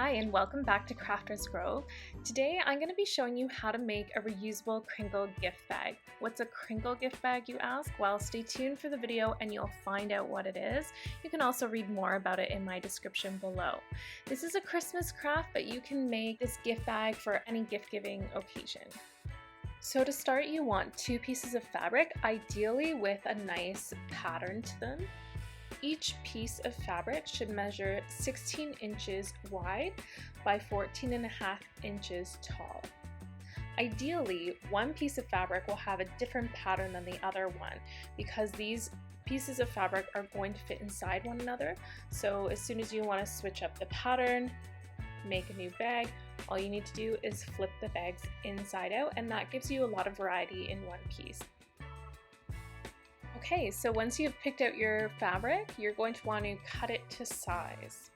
Hi and welcome back to Crafters Grove. Today I'm going to be showing you how to make a reusable Crinkle gift bag. What's a Crinkle gift bag, you ask? Well, stay tuned for the video and you'll find out what it is. You can also read more about it in my description below. This is a Christmas craft, but you can make this gift bag for any gift-giving occasion. So to start, you want 2 pieces of fabric, ideally with a nice pattern to them. Each piece of fabric should measure 16 inches wide by 14.5 inches tall. Ideally, one piece of fabric will have a different pattern than the other one because these pieces of fabric are going to fit inside one another. So as soon as you want to switch up the pattern, make a new bag, all you need to do is flip the bags inside out, and that gives you a lot of variety in one piece. Okay, so once you've picked out your fabric, you're going to want to cut it to size.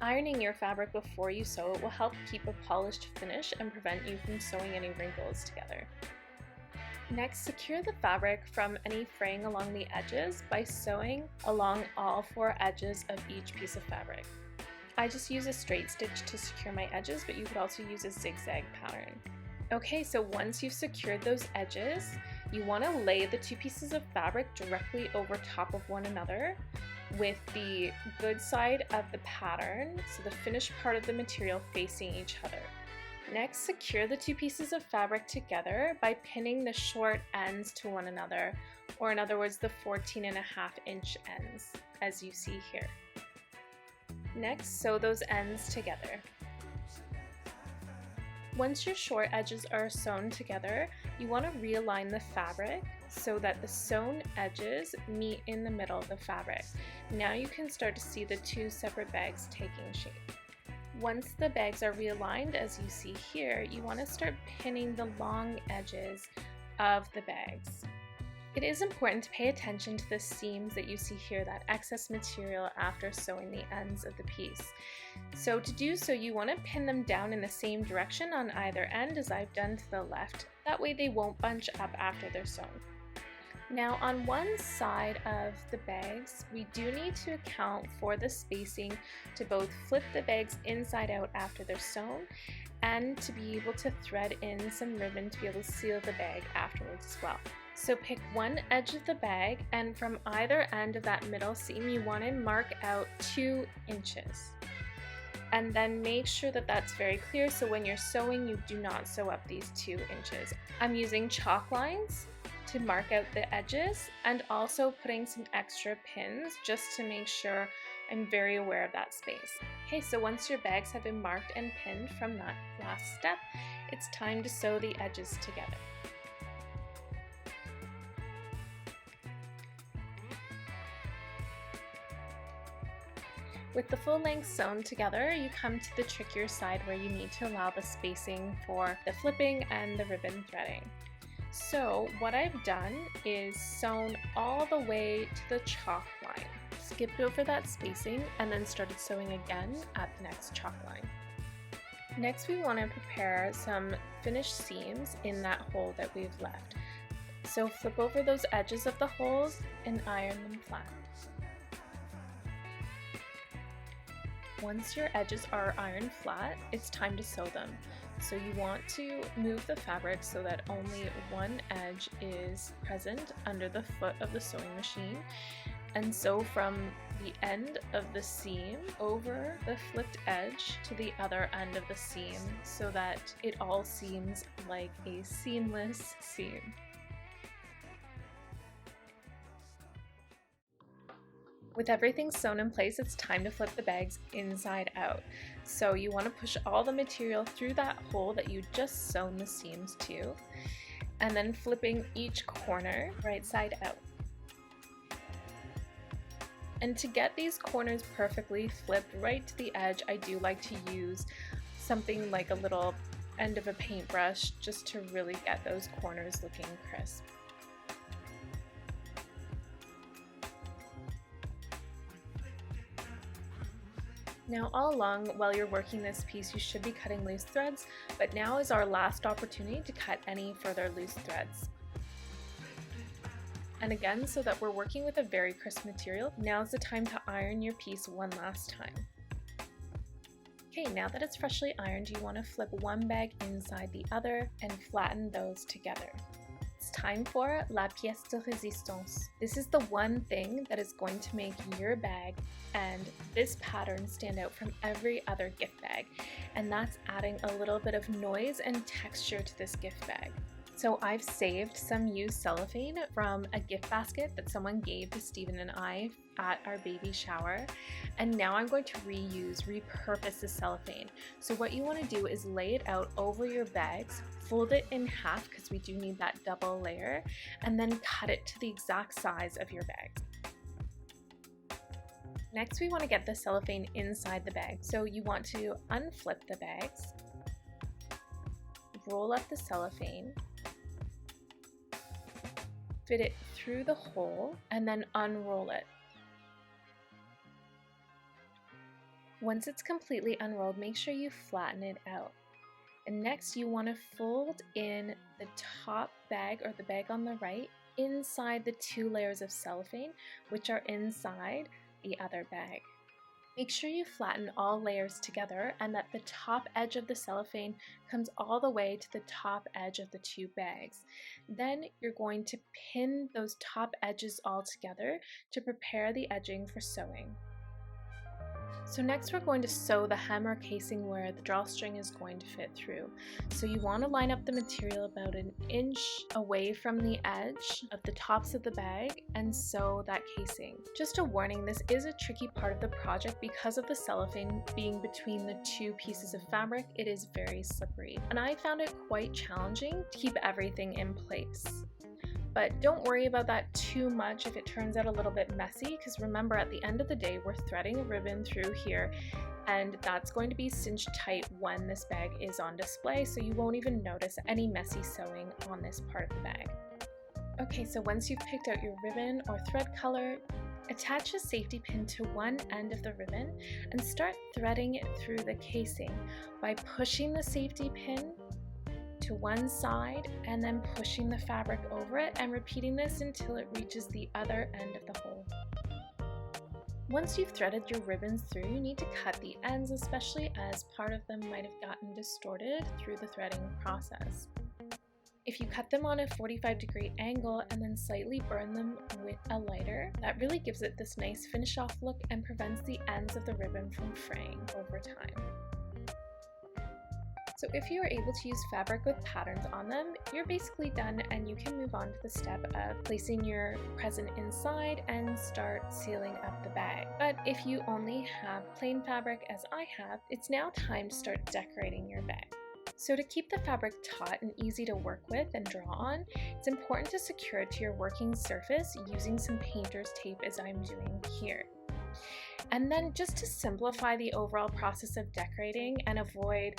Ironing your fabric before you sew it will help keep a polished finish and prevent you from sewing any wrinkles together. Next, secure the fabric from any fraying along the edges by sewing along all 4 edges of each piece of fabric. I just use a straight stitch to secure my edges, but you could also use a zigzag pattern. Okay, so once you've secured those edges, you want to lay the 2 pieces of fabric directly over top of one another with the good side of the pattern, so the finished part of the material facing each other. Next, secure the 2 pieces of fabric together by pinning the short ends to one another, or in other words, the 14.5 inch ends, as you see here. Next, sew those ends together. Once your short edges are sewn together, you want to realign the fabric so that the sewn edges meet in the middle of the fabric. Now you can start to see the 2 separate bags taking shape. Once the bags are realigned, as you see here, you want to start pinning the long edges of the bags. It is important to pay attention to the seams that you see here, that excess material after sewing the ends of the piece. So to do so, you want to pin them down in the same direction on either end as I've done to the left. That way they won't bunch up after they're sewn. Now on one side of the bags, we do need to account for the spacing to both flip the bags inside out after they're sewn and to be able to thread in some ribbon to be able to seal the bag afterwards as well. So pick one edge of the bag, and from either end of that middle seam you want to mark out 2 inches. And then make sure that that's very clear, so when you're sewing you do not sew up these 2 inches. I'm using chalk lines to mark out the edges and also putting some extra pins just to make sure I'm very aware of that space. Okay, so once your bags have been marked and pinned from that last step, it's time to sew the edges together. With the full length sewn together, you come to the trickier side where you need to allow the spacing for the flipping and the ribbon threading. So what I've done is sewn all the way to the chalk line, skipped over that spacing, and then started sewing again at the next chalk line. Next, we want to prepare some finished seams in that hole that we've left. So flip over those edges of the holes and iron them flat. Once your edges are ironed flat, it's time to sew them. So you want to move the fabric so that only one edge is present under the foot of the sewing machine, and sew from the end of the seam over the flipped edge to the other end of the seam so that it all seems like a seamless seam. With everything sewn in place, it's time to flip the bags inside out. So you want to push all the material through that hole that you just sewn the seams to, and then flipping each corner right side out. And to get these corners perfectly flipped right to the edge, I do like to use something like a little end of a paintbrush just to really get those corners looking crisp. Now all along while you're working this piece you should be cutting loose threads, but now is our last opportunity to cut any further loose threads. And again, so that we're working with a very crisp material, now's the time to iron your piece one last time. Okay, now that it's freshly ironed, you want to flip one bag inside the other and flatten those together. It's time for la pièce de résistance. This is the one thing that is going to make your bag and this pattern stand out from every other gift bag, and that's adding a little bit of noise and texture to this gift bag. So I've saved some used cellophane from a gift basket that someone gave to Stephen and I at our baby shower, and now I'm going to repurpose the cellophane. So what you want to do is lay it out over your bags, fold it in half because we do need that double layer, and then cut it to the exact size of your bags. Next, we want to get the cellophane inside the bag. So you want to unflip the bags, roll up the cellophane, fit it through the hole, and then unroll it. Once it's completely unrolled, make sure you flatten it out. And next you want to fold in the top bag, or the bag on the right, inside the 2 layers of cellophane, which are inside the other bag. Make sure you flatten all layers together and that the top edge of the cellophane comes all the way to the top edge of the 2 bags. Then you're going to pin those top edges all together to prepare the edging for sewing. So next we're going to sew the hem or casing where the drawstring is going to fit through. So you want to line up the material about 1 inch away from the edge of the tops of the bag and sew that casing. Just a warning, this is a tricky part of the project because of the cellophane being between the 2 pieces of fabric. It is very slippery, and I found it quite challenging to keep everything in place. But don't worry about that too much if it turns out a little bit messy, because remember, at the end of the day we're threading a ribbon through here, and that's going to be cinched tight when this bag is on display, so you won't even notice any messy sewing on this part of the bag. Okay, so once you've picked out your ribbon or thread color, attach a safety pin to one end of the ribbon and start threading it through the casing by pushing the safety pin to one side and then pushing the fabric over it, and repeating this until it reaches the other end of the hole. Once you've threaded your ribbons through, you need to cut the ends, especially as part of them might have gotten distorted through the threading process. If you cut them on a 45-degree angle and then slightly burn them with a lighter, that really gives it this nice finish off look and prevents the ends of the ribbon from fraying over time. So if you are able to use fabric with patterns on them, you're basically done, and you can move on to the step of placing your present inside and start sealing up the bag. But if you only have plain fabric, as I have, it's now time to start decorating your bag. So to keep the fabric taut and easy to work with and draw on, it's important to secure it to your working surface using some painter's tape, as I'm doing here. And then, just to simplify the overall process of decorating and avoid,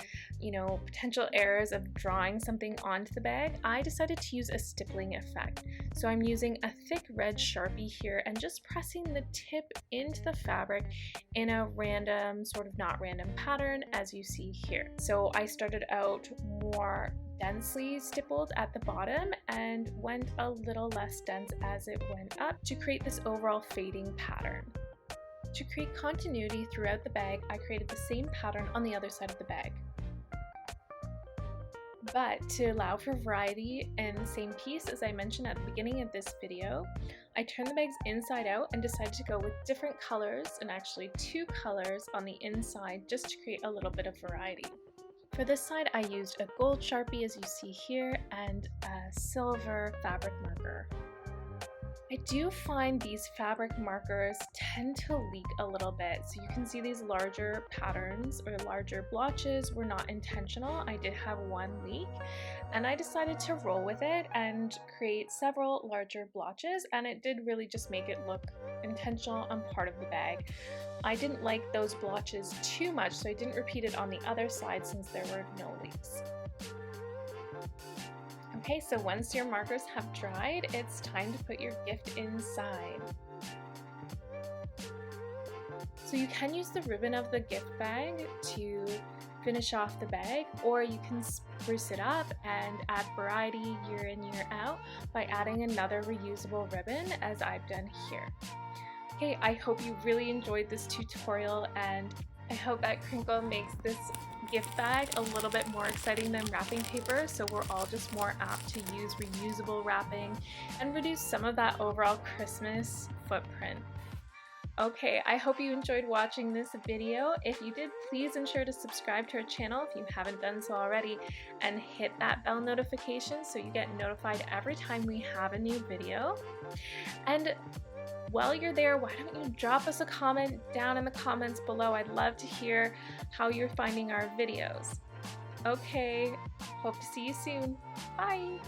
potential errors of drawing something onto the bag, I decided to use a stippling effect. So I'm using a thick red Sharpie here and just pressing the tip into the fabric in a random, sort of not random pattern, as you see here. So I started out more densely stippled at the bottom and went a little less dense as it went up to create this overall fading pattern. To create continuity throughout the bag, I created the same pattern on the other side of the bag. But to allow for variety in the same piece, as I mentioned at the beginning of this video, I turned the bags inside out and decided to go with different colors, and actually 2 colors on the inside, just to create a little bit of variety. For this side, I used a gold Sharpie, as you see here, and a silver fabric marker. I do find these fabric markers tend to leak a little bit, so you can see these larger patterns or larger blotches were not intentional. I did have one leak, and I decided to roll with it and create several larger blotches, and it did really just make it look intentional on part of the bag. I didn't like those blotches too much, so I didn't repeat it on the other side since there were no leaks. Okay, so once your markers have dried, it's time to put your gift inside. So you can use the ribbon of the gift bag to finish off the bag, or you can spruce it up and add variety year in, year out by adding another reusable ribbon, as I've done here. Okay, I hope you really enjoyed this tutorial, and I hope that Crinkle makes this gift bag a little bit more exciting than wrapping paper, so we're all just more apt to use reusable wrapping and reduce some of that overall Christmas footprint. Okay, I hope you enjoyed watching this video. If you did, please ensure to subscribe to our channel if you haven't done so already, and hit that bell notification so you get notified every time we have a new video. And while you're there, why don't you drop us a comment down in the comments below? I'd love to hear how you're finding our videos. Okay, hope to see you soon. Bye!